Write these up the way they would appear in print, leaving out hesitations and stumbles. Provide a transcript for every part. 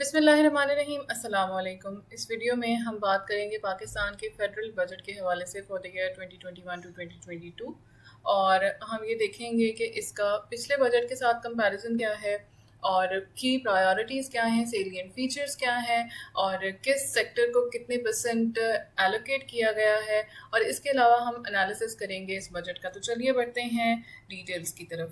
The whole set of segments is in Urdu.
بسم اللہ الرحمن الرحیم، السلام علیکم۔ اس ویڈیو میں ہم بات کریں گے پاکستان کے فیڈرل بجٹ کے حوالے سے فار دی ایئر 2021 ٹو 2022، اور ہم یہ دیکھیں گے کہ اس کا پچھلے بجٹ کے ساتھ کمپیریزن کیا ہے اور کی پرائیورٹیز کیا ہیں، سیلینٹ فیچرز کیا ہیں، اور کس سیکٹر کو کتنے پرسنٹ ایلوکیٹ کیا گیا ہے، اور اس کے علاوہ ہم انالیسس کریں گے اس بجٹ کا۔ تو چلیے بڑھتے ہیں ڈیٹیلز کی طرف۔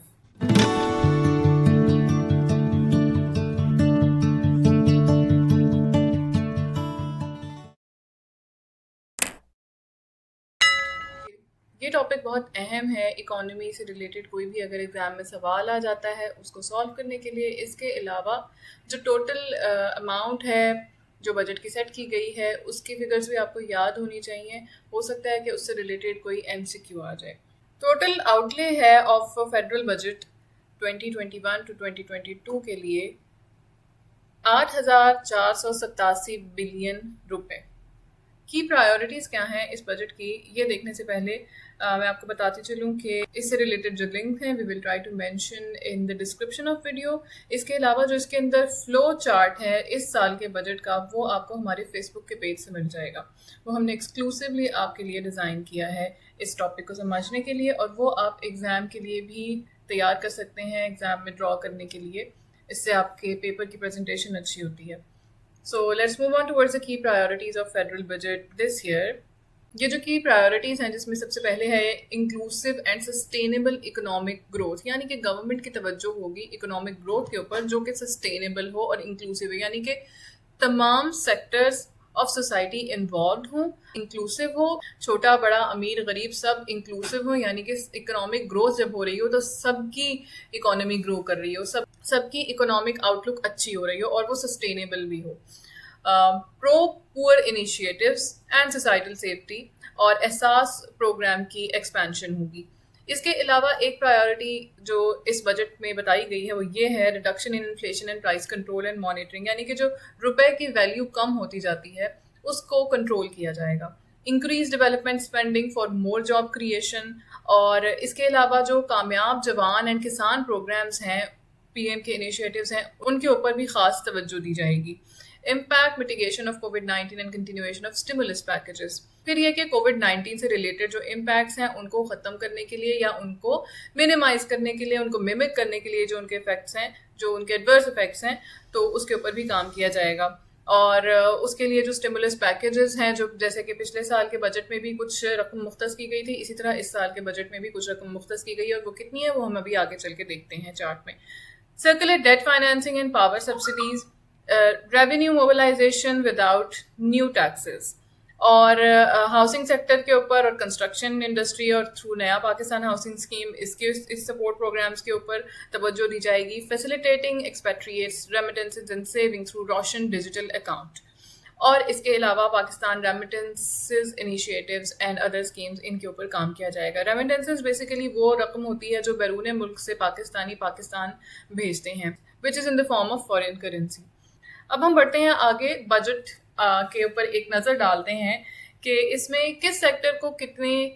یہ ٹاپک بہت اہم ہے، اکانومی سے ریلیٹڈ کوئی بھی اگر ایگزام میں سوال آ جاتا ہے اس کو سالو کرنے کے لیے۔ اس کے علاوہ جو ٹوٹل اماؤنٹ ہے جو بجٹ کی سیٹ کی گئی ہے اس کی فگرز بھی آپ کو یاد ہونی چاہیے، ہو سکتا ہے کہ اس سے ریلیٹڈ کوئی MCQ آ جائے۔ ٹوٹل آؤٹ لے ہے آف فیڈرل بجٹ 2021 ٹو 2022 کے لیے 8,487 بلین روپے۔ کی پرائیورٹیز کیا ہیں اس بجٹ کی، یہ دیکھنے سے پہلے میں آپ کو بتاتی چلوں کہ اس سے ریلیٹڈ جو لنک ہیں we will try to mention in the description of video. اس کے علاوہ جو اس کے اندر فلو چارٹ ہے اس سال کے بجٹ کا، وہ آپ کو ہمارے فیس بک کے پیج سے مل جائے گا۔ وہ ہم نے ایکسکلوسیولی آپ کے لیے ڈیزائن کیا ہے اس ٹاپک کو سمجھنے کے لیے، اور وہ آپ ایگزام کے لیے بھی تیار کر سکتے ہیں، ایگزام میں ڈرا کرنے کے لیے۔ اس سے آپ کے پیپر کی پریزنٹیشن اچھی ہوتی ہے۔ So let's move on towards the key priorities of federal budget this year۔ یہ جو کی پرائیورٹیز ہیں جس میں سب سے پہلے ہے inclusive and sustainable economic growth, یعنی کہ گورنمنٹ کی توجہ ہوگی اکنامک گروتھ کے اوپر جو کہ سسٹینیبل ہو اور انکلوسیو ہے، یعنی کہ تمام سیکٹرز آف سوسائٹی انوالوڈ ہوں، انکلوسیو ہو، چھوٹا بڑا امیر غریب سب انکلوسیو ہوں، یعنی کہ اکنامک گروتھ جب ہو رہی ہو تو سب کی اکانومی گرو کر رہی ہو، سب کی اکنامک آؤٹ لک اچھی ہو رہی ہو اور وہ سسٹینیبل بھی ہو۔ پرو پور انیشیٹیوز اینڈ سوسائٹل سیفٹی اور احساس پروگرام کی ایکسپینشن ہوگی۔ اس کے علاوہ ایک پرائیورٹی جو اس بجٹ میں بتائی گئی ہے وہ یہ ہے reduction in inflation and price control and monitoring, یعنی کہ جو روپے کی ویلیو کم ہوتی جاتی ہے اس کو کنٹرول کیا جائے گا۔ Increase development spending for more job creation, اور اس کے علاوہ جو کامیاب جوان اینڈ کسان پروگرامز ہیں، PM کے انیشیٹیوز ہیں، ان کے اوپر بھی خاص توجہ دی جائے گی۔ Impact mitigation of COVID-19 and continuation of stimulus packages, پھر یہ کہ COVID-19 سے ریلیٹڈ جو امپیکٹس ہیں ان کو ختم کرنے کے لیے یا ان کو منیمائز کرنے کے لیے، ان کو میمک کرنے کے لیے جو ان کے افیکٹس ہیں، جو ان کے ایڈورس افیکٹس ہیں، تو اس کے اوپر بھی کام کیا جائے گا۔ اور اس کے لیے جو اسٹیمولس پیکیجز ہیں، جو جیسے کہ پچھلے سال کے بجٹ میں بھی کچھ رقم مختص کی گئی تھی، اسی طرح اس سال کے بجٹ میں بھی کچھ رقم مختص کی گئی ہے، اور وہ کتنی ہے وہ ہم ابھی آگے چل کے دیکھتے ہیں چارٹ میں۔ Circular debt financing and power subsidies, revenue mobilisation without new taxes, اور ہاؤسنگ سیکٹر کے اوپر اور کنسٹرکشن انڈسٹری اور through Naya Pakistan housing scheme, اس سپورٹ پروگرامز کے اوپر توجہ دی جائے گی۔ Facilitating expatriates remittances and saving through Roshan digital account, اور اس کے علاوہ Pakistan remittances initiatives and other schemes, ان کے اوپر کام کیا جائے گا۔ ریمیٹنسز بیسیکلی وہ رقم ہوتی ہے جو بیرون ملک سے پاکستان بھیجتے ہیں، which is in the form of foreign currency. اب ہم بڑھتے ہیں آگے، بجٹ کے اوپر ایک نظر ڈالتے ہیں کہ اس میں کس سیکٹر کو کتنے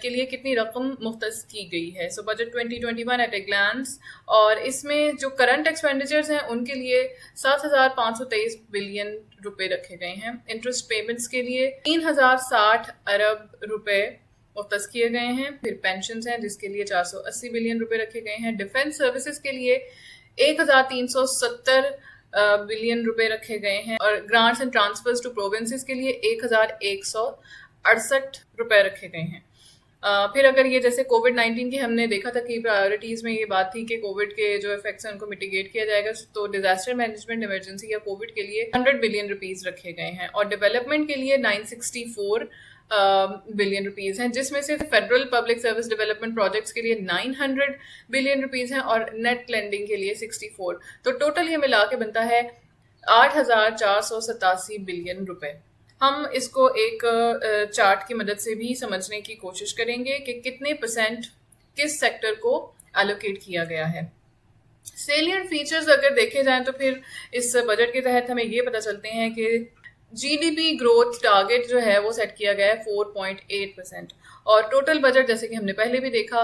کے لیے کتنی رقم مختص کی گئی ہے۔ سو بجٹ 2021 ایٹ اے گلانس، اور اس میں جو کرنٹ ایکسپینڈیچرز ہیں ان کے لیے 7,523 بلین روپے رکھے گئے ہیں۔ انٹرسٹ پیمنٹس کے لیے 3,060 ارب روپے مختص کیے گئے ہیں۔ پھر پینشنز ہیں جس کے لیے 480 بلین روپے رکھے گئے ہیں۔ ڈیفینس سروسز کے لیے 1,370 بلین روپے رکھے گئے ہیں، اور grants and transfers to provinces کے لیے 1,168 روپے رکھے گئے ہیں۔ پھر اگر یہ جیسے COVID-19 کی ہم نے دیکھا تھا کہ پرائیورٹیز میں یہ بات تھی کہ کووڈ کے جو افیکٹس ہیں ان کو میٹیگیٹ کیا جائے گا، تو ڈیزاسٹر مینجمنٹ ایمرجنسی یا کووڈ کے لیے 100 بلین روپیز رکھے گئے ہیں، اور ڈیولپمنٹ کے لیے 964 بلین روپیز ہیں، جس میں سے federal public service development projects کے لیے 900 بلین روپیز ہیں، اور نیٹ لینڈنگ کے لیے 64۔ تو ٹوٹل یہ ملا کے بنتا ہے 8,487 بلین روپے۔ ہم اس کو ایک چارٹ کی مدد سے بھی سمجھنے کی کوشش کریں گے کہ کتنے پرسنٹ کس سیکٹر کو ایلوکیٹ کیا گیا ہے۔ سیلینٹ فیچرز اگر دیکھے جائیں تو پھر اس بجٹ کے تحت ہمیں یہ پتہ چلتے ہیں کہ GDP گروتھ ٹارگٹ جو ہے وہ سیٹ کیا گیا ہے 4.8%، اور ٹوٹل بجٹ جیسے کہ ہم نے پہلے بھی دیکھا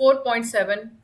4.7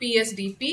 PSDP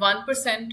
1%।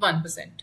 1%।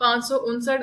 559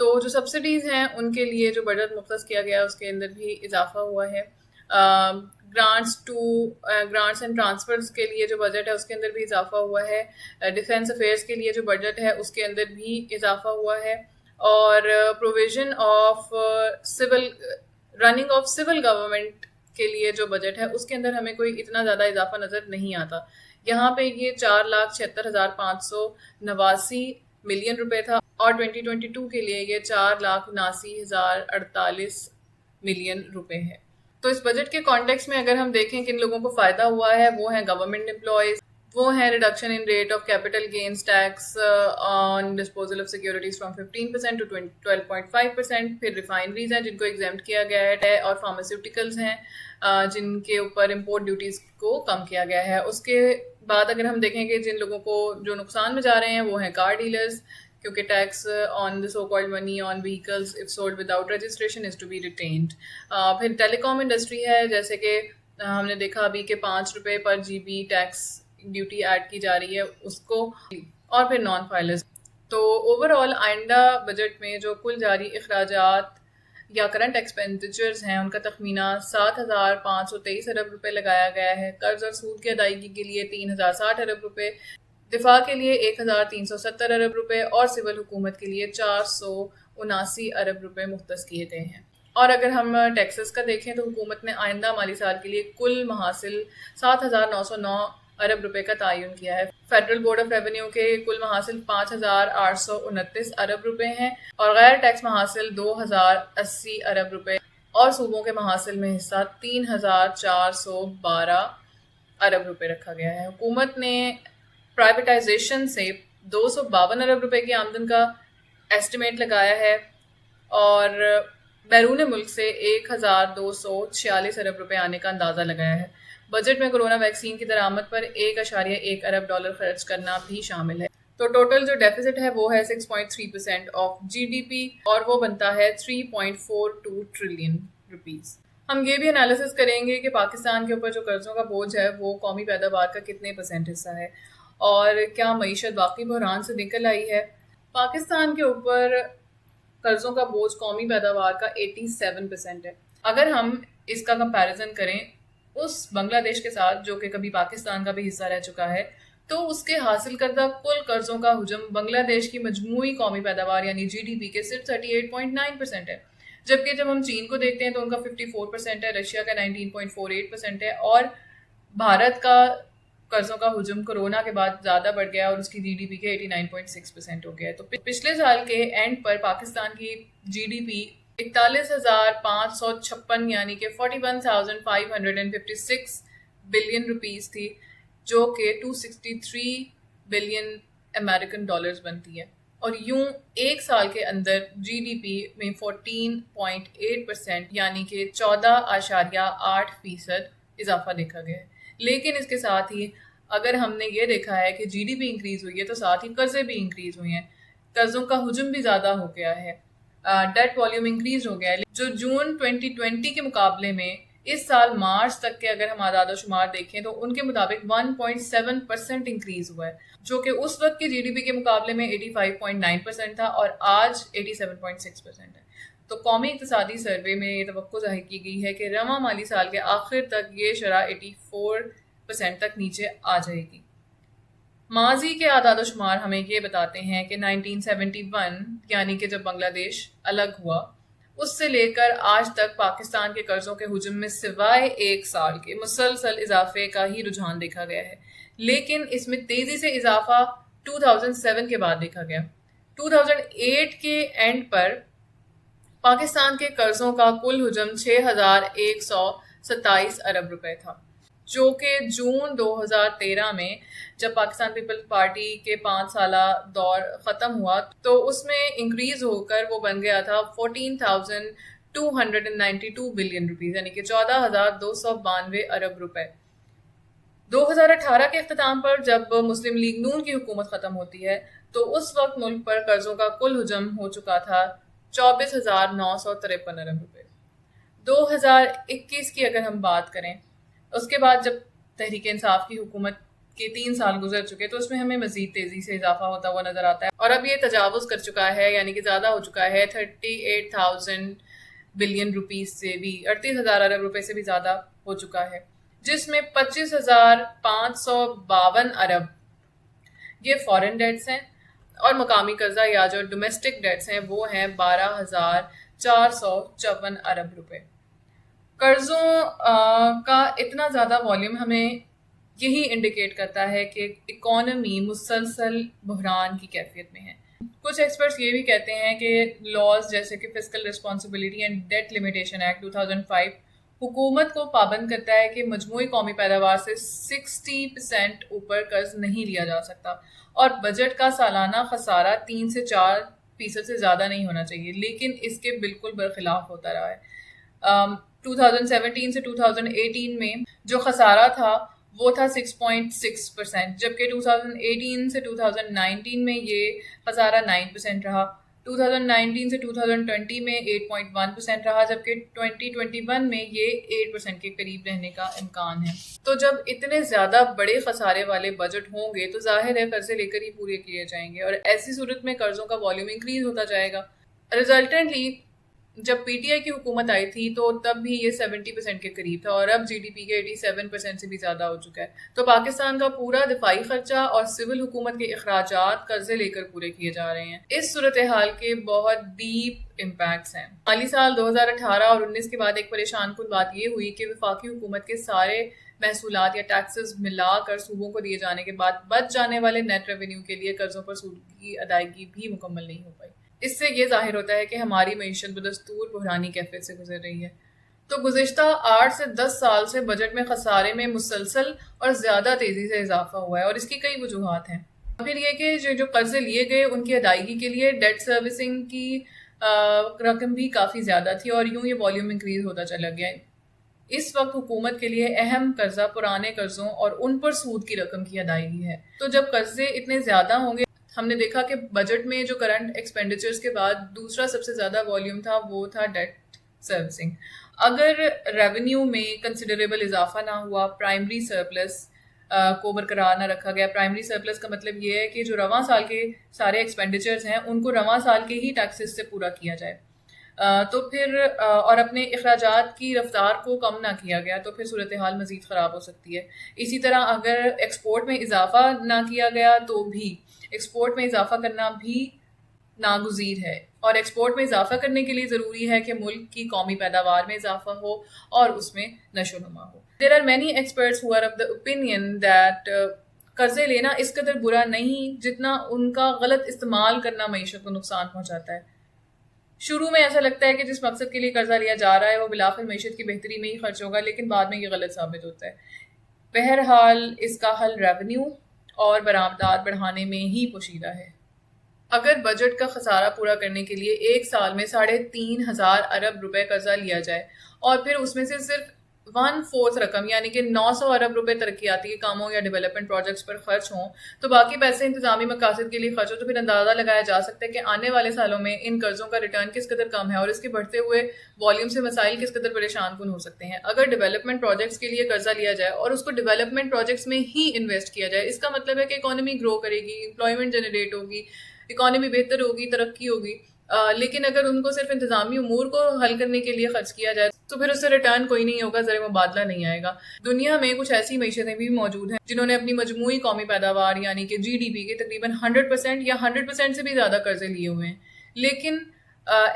تو جو سبسڈیز ہیں ان کے لیے جو بجٹ مختص کیا گیا اس کے اندر بھی اضافہ ہوا ہے. گرانٹس اینڈ ٹرانسفرز کے لیے جو بجٹ ہے اس کے اندر بھی اضافہ ہوا ہے. ڈیفینس افیئرس کے لیے جو بجٹ ہے اس کے اندر بھی اضافہ ہوا ہے. اور provision of civil running of civil government کے لیے جو بجٹ ہے اس کے اندر ہمیں کوئی اتنا زیادہ اضافہ نظر نہیں آتا. یہاں پہ یہ 4,76,589 ملین روپے تھا اور 2022 کے لیے یہ 4,79,048 ملین روپے ہے. تو اس بجٹ کے کانٹیکس میں اگر ہم دیکھیں کن لوگوں کو فائدہ ہوا ہے وہ ہیں گورنمنٹ امپلائیز, وہ ہیں reduction in rate of capital gains tax on disposal of securities from 15% to 12.5%. پھر ریفائنریز ہیں جن کو ایگزیمپٹ کیا گیا ہے, اور فارماسیوٹیکلز ہیں جن کے اوپر امپورٹ ڈیوٹیز کو کم کیا گیا ہے. اس کے بعد اگر ہم دیکھیں کہ جن لوگوں کو جو نقصان میں جا رہے ہیں وہ ہیں کار ڈیلرز, کیونکہ tax on the so called money on vehicles if sold without registration is to be retained. پھر ٹیلی کام انڈسٹری ہے, جیسے کہ ہم نے دیکھا ابھی کہ 5 روپے پر GB ٹیکس ڈیوٹی ایڈ کی جا رہی ہے اس کو, اور پھر نان فائلرز. تو اوور آل آئندہ بجٹ میں جو کل جاری اخراجات یا کرنٹ ایکسپینڈیچرز ہیں ان کا تخمینہ 7,523 ارب روپے لگایا گیا ہے. قرض اور سود کی ادائیگی کے لیے 3,060 ارب روپے, دفاع کے لیے 1,370 ارب روپے اور سول حکومت کے لیے 479 ارب روپے مختص کیے گئے ہیں. اور اگر ہم ٹیکسز کا دیکھیں تو حکومت نے آئندہ مالی سال کے لیے کل محاصل 7,909 ارب روپے کا تعین کیا ہے. فیڈرل بورڈ آف ریونیو کے کل محاصل 5,829 ارب روپے ہیں, اور غیر ٹیکس محاصل 2,080 ارب روپے, اور صوبوں کے محاصل میں حصہ 3,412 ارب روپے رکھا گیا ہے. حکومت نے پرائیویٹائزیشن سے 252 ارب روپے کی آمدن کا ایسٹیمیٹ لگایا ہے, اور بیرون ملک سے 1,246 ارب روپے آنے کا اندازہ لگایا ہے. بجٹ میں کورونا ویکسین کی درآمد پر 1.1 ارب ڈالر خرچ کرنا بھی شامل ہے. تو ٹوٹل جو ڈیفیسٹ ہے وہ ہے 6.3% آف GDP, اور وہ بنتا ہے 3.42 ٹریلین روپیز. ہم یہ بھی انالیسس کریں گے کہ پاکستان کے اوپر جو قرضوں کا بوجھ ہے وہ قومی پیداوار کا کتنے % حصہ ہے, اور کیا معیشت واقعی بحران سے نکل آئی ہے. پاکستان کے اوپر قرضوں کا بوجھ قومی پیداوار کا 87% ہے. اگر ہم اس کا کمپیریزن کریں اس بنگلہ دیش کے ساتھ جو کہ کبھی پاکستان کا بھی حصہ رہ چکا ہے, تو اس کے حاصل کردہ کل قرضوں کا حجم بنگلہ دیش کی مجموعی قومی پیداوار یعنی GDP کے صرف 38.9% ہے, جبکہ جب ہم چین کو دیکھتے ہیں تو ان کا 54% ہے, رشیا کا 19.48% ہے, اور بھارت کا قرضوں کا حجم کورونا کے بعد زیادہ بڑھ گیا اور اس کی GDP کے 89.6% ہو گیا ہے. تو پچھلے سال کے اینڈ پر پاکستان کی GDP 41,556 یعنی کہ 41,556 بلین روپیز تھی, جو کہ 263 بلین امریکن ڈالرز بنتی ہے. اور یوں ایک سال کے اندر GDP میں 14.8% یعنی کہ 14.8% اضافہ دیکھا گیا ہے. لیکن اس کے ساتھ ہی اگر ہم نے یہ دیکھا ہے کہ GDP انکریز ہوئی ہے تو ساتھ ہی قرضے بھی انکریز ہوئے ہیں, قرضوں کا حجم بھی زیادہ ہو گیا ہے, ڈیٹ والیوم انکریز ہو گیا ہے, جو جون 2020 کے مقابلے میں اس سال مارچ تک کے اگر ہم اعداد و شمار دیکھیں تو ان کے مطابق 1.7% انکریز ہوا ہے, جو کہ اس وقت کے GDP کے مقابلے میں 85.9% تھا اور آج 87.6% ہے. تو قومی اقتصادی سروے میں یہ توقع ظاہر کی گئی ہے کہ رواں مالی سال کے آخر تک یہ شرح 84% تک نیچے آ جائے گی. ماضی کے اعداد و شمار ہمیں یہ بتاتے ہیں کہ 1971 یعنی کہ جب بنگلہ دیش الگ ہوا اس سے لے کر آج تک پاکستان کے قرضوں کے حجم میں سوائے ایک سال کے مسلسل اضافے کا ہی رجحان دیکھا گیا ہے. لیکن اس میں تیزی سے اضافہ 2007 کے بعد دیکھا گیا. 2008 کے اینڈ پر پاکستان کے قرضوں کا کل حجم 6,127 ارب روپے تھا, جو کہ جون 2013 میں جب پاکستان پیپلز پارٹی کے 5 سالہ دور ختم ہوا تو اس میں انکریز ہو کر وہ بن گیا تھا 14,292 بلین روپیز یعنی کہ 14,292 ارب روپے. 2018 کے اختتام پر جب مسلم لیگ نون کی حکومت ختم ہوتی ہے تو اس وقت ملک پر قرضوں کا کل حجم ہو چکا تھا 24,953 ارب روپے. 2021 کی اگر ہم بات کریں اس کے بعد جب تحریک انصاف کی حکومت کہ 3 سال گزر چکے تو اس میں ہمیں مزید تیزی سے اضافہ ہوتا ہوا نظر آتا ہے، اور اب یہ تجاوز کر چکا ہے، یعنی کہ زیادہ ہو چکا ہے 38,000 بلین روپیز سے بھی، 38,000 ارب روپے سے بھی زیادہ ہو چکا ہے، جس میں 25,552 ارب یہ فورن ڈیٹس ہیں، اور مقامی قرضہ یا جو ڈومیسٹک ڈیٹس ہیں وہ ہیں 12,454 ارب روپے۔ قرضوں کا اتنا زیادہ والیوم ہمیں یہی انڈیکیٹ کرتا ہے کہ اکانومی مسلسل بحران کی کیفیت میں ہے۔ کچھ ایکسپرٹس یہ بھی کہتے ہیں کہ لاز جیسے کہ fiscal responsibility and debt limitation act 2005 حکومت کو پابند کرتا ہے کہ مجموعی قومی پیداوار سے 60% اوپر قرض نہیں لیا جا سکتا، اور بجٹ کا سالانہ خسارہ 3 سے 4% سے زیادہ نہیں ہونا چاہیے، لیکن اس کے بالکل برخلاف ہوتا رہا ہے۔ 2017 سے 2018 میں جو خسارہ تھا وہ تھا 6.6%، جبکہ 2018 سے 2019 میں یہ خسارہ 9% رہا، 2019 سے 2020 میں 8.1% رہا، جبکہ 2021 میں یہ 8% کے قریب رہنے کا امکان ہے۔ تو جب اتنے زیادہ بڑے خسارے والے بجٹ ہوں گے تو ظاہر ہے قرضے لے کر ہی پورے کیے جائیں گے، اور ایسی صورت میں قرضوں کا والیوم انکریز ہوتا جائے گا۔ ریزلٹنٹلی جب پی ٹی آئی کی حکومت آئی تھی تو تب بھی یہ 70% کے قریب تھا، اور اب جی ڈی پی کے 87% سے بھی زیادہ ہو چکا ہے۔ تو پاکستان کا پورا دفاعی خرچہ اور سول حکومت کے اخراجات قرضے لے کر پورے کیے جا رہے ہیں۔ اس صورتحال کے بہت ڈیپ امپیکٹس ہیں۔ مالی سال 2018 اور 19 کے بعد ایک پریشان کن بات یہ ہوئی کہ وفاقی حکومت کے سارے محصولات یا ٹیکسز ملا کر صوبوں کو دیے جانے کے بعد بچ جانے والے نیٹ ریونیو کے لیے قرضوں پر سود کی ادائیگی بھی مکمل نہیں ہو پائی۔ اس سے یہ ظاہر ہوتا ہے کہ ہماری معیشت بدستور بحرانی کیفیت سے گزر رہی ہے۔ تو گزشتہ 8 سے 10 سال سے بجٹ میں خسارے میں مسلسل اور زیادہ تیزی سے اضافہ ہوا ہے، اور اس کی کئی وجوہات ہیں۔ پھر یہ کہ جو قرضے لیے گئے ان کی ادائیگی کے لیے ڈیٹ سروسنگ کی رقم بھی کافی زیادہ تھی، اور یوں یہ والیوم انکریز ہوتا چلا گیا۔ اس وقت حکومت کے لیے اہم قرضہ پرانے قرضوں اور ان پر سود کی رقم کی ادائیگی ہے۔ تو جب قرضے اتنے زیادہ ہوں گے، ہم نے دیکھا کہ بجٹ میں جو کرنٹ ایکسپینڈیچرز کے بعد دوسرا سب سے زیادہ والیوم تھا وہ تھا ڈیٹ سروسنگ۔ اگر ریونیو میں کنسیڈریبل اضافہ نہ ہوا، پرائمری سرپلس کو برقرار نہ رکھا گیا۔ پرائمری سرپلس کا مطلب یہ ہے کہ جو رواں سال کے سارے ایکسپینڈیچرز ہیں ان کو رواں سال کے ہی ٹیکسز سے پورا کیا جائے، تو پھر اور اپنے اخراجات کی رفتار کو کم نہ کیا گیا تو پھر صورتحال مزید خراب ہو سکتی ہے۔ اسی طرح اگر ایکسپورٹ میں اضافہ نہ کیا گیا تو بھی ایکسپورٹ میں اضافہ کرنا بھی ناگزیر ہے، اور ایکسپورٹ میں اضافہ کرنے کے لیے ضروری ہے کہ ملک کی قومی پیداوار میں اضافہ ہو اور اس میں نشو و نما ہو۔ There are many experts who are of the opinion that قرضے لینا اس قدر برا نہیں جتنا ان کا غلط استعمال کرنا معیشت کو نقصان پہنچاتا ہے۔ شروع میں ایسا لگتا ہے کہ جس مقصد کے لیے قرضہ لیا جا رہا ہے وہ بالآخر معیشت کی بہتری میں ہی خرچ ہوگا، لیکن بعد میں یہ غلط ثابت ہوتا ہے۔ بہرحال اس کا حل ریونیو اور برآمدات بڑھانے میں ہی پوشیدہ ہے۔ اگر بجٹ کا خسارہ پورا کرنے کے لیے ایک سال میں 3,500 ارب روپے قرضہ لیا جائے اور پھر اس میں سے صرف 1/4 رقم یعنی کہ 900 ارب روپے ترقیاتی کے کاموں یا ڈیولپمنٹ پروجیکٹس پر خرچ ہوں تو باقی پیسے انتظامی مقاصد کے لیے خرچ ہو، تو پھر اندازہ لگایا جا سکتا ہے کہ آنے والے سالوں میں ان قرضوں کا ریٹرن کس قدر کم ہے اور اس کے بڑھتے ہوئے والیوم سے مسائل کس قدر پریشان کن ہو سکتے ہیں۔ اگر ڈیولپمنٹ پروجیکٹس کے لیے قرضہ لیا جائے اور اس کو ڈیولپمنٹ پروجیکٹس میں ہی انویسٹ کیا جائے، اس کا مطلب ہے کہ اکانومی گرو کرے گی، امپلائمنٹ جنریٹ ہوگی، اکانومی بہتر ہوگی، ترقی ہوگی۔ لیکن اگر ان کو صرف انتظامی امور کو حل کرنے کے لیے خرچ کیا جائے تو پھر اس سے ریٹرن کوئی نہیں ہوگا، زر مبادلہ نہیں آئے گا۔ دنیا میں کچھ ایسی معیشتیں بھی موجود ہیں جنہوں نے اپنی مجموعی قومی پیداوار یعنی کہ جی ڈی پی کے تقریباً 100% یا 100% سے بھی زیادہ قرضے لیے ہوئے ہیں، لیکن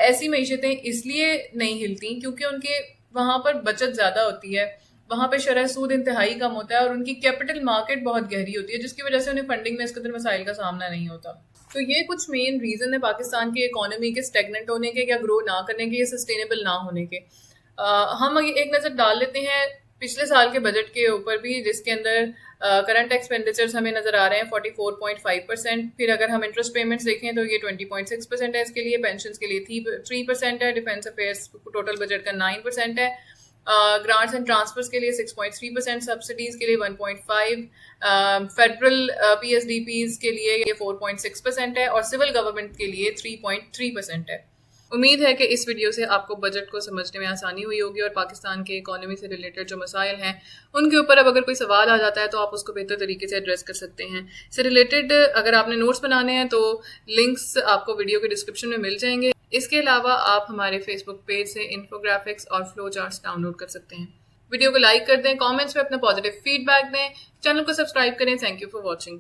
ایسی معیشتیں اس لیے نہیں ہلتی کیونکہ ان کے وہاں پر بچت زیادہ ہوتی ہے، وہاں پہ شرح سود انتہائی کم ہوتا ہے اور ان کی کیپٹل مارکیٹ بہت گہری ہوتی ہے، جس کی وجہ سے انہیں فنڈنگ میں اس قدر مسائل کا سامنا نہیں ہوتا۔ تو یہ کچھ مین ریزن ہے پاکستان کی اکانومی کے اسٹیگننٹ ہونے کے یا گرو نہ کرنے کے یا سسٹینیبل نہ ہونے کے۔ ہم ایک نظر ڈال لیتے ہیں پچھلے سال کے بجٹ کے اوپر بھی، جس کے اندر کرنٹ ایکسپینڈیچرز ہمیں نظر آ رہے ہیں 44.5%۔ پھر اگر ہم انٹرسٹ پیمنٹس دیکھیں تو یہ 20.6% ہے، اس کے لیے پینشنس کے لیے 3% ہے، ڈیفینس افیئرس ٹوٹل بجٹ کا 9% ہے، گرانٹس اینڈ ٹرانسفرز کے لیے 6.3%، سبسڈیز کے لیے 1.5%، federal P S D Ps کے لیے یہ 4.6% ہے، اور سول گورنمنٹ کے لیے 3.3% ہے۔ امید ہے کہ اس ویڈیو سے آپ کو بجٹ کو سمجھنے میں آسانی ہوئی ہوگی اور پاکستان کے اکانومی سے ریلیٹڈ جو مسائل ہیں ان کے اوپر اب اگر کوئی سوال آ جاتا ہے تو آپ اس کو بہتر طریقے سے ایڈریس کر سکتے ہیں. اس سے ریلیٹڈ اگر آپ نے نوٹس بنانے ہیں تو لنکس آپ کو ویڈیو کے ڈسکرپشن میں مل جائیں گے. اس کے علاوہ آپ ہمارے فیس بک پیج سے انفوگرافکس اور فلو چارٹس ڈاؤن لوڈ کر سکتے ہیں. ویڈیو کو لائک کر دیں، کامنٹس میں اپنا پازیٹیو فیڈ بیک دیں، چینل کو سبسکرائب کریں. Thank you for watching.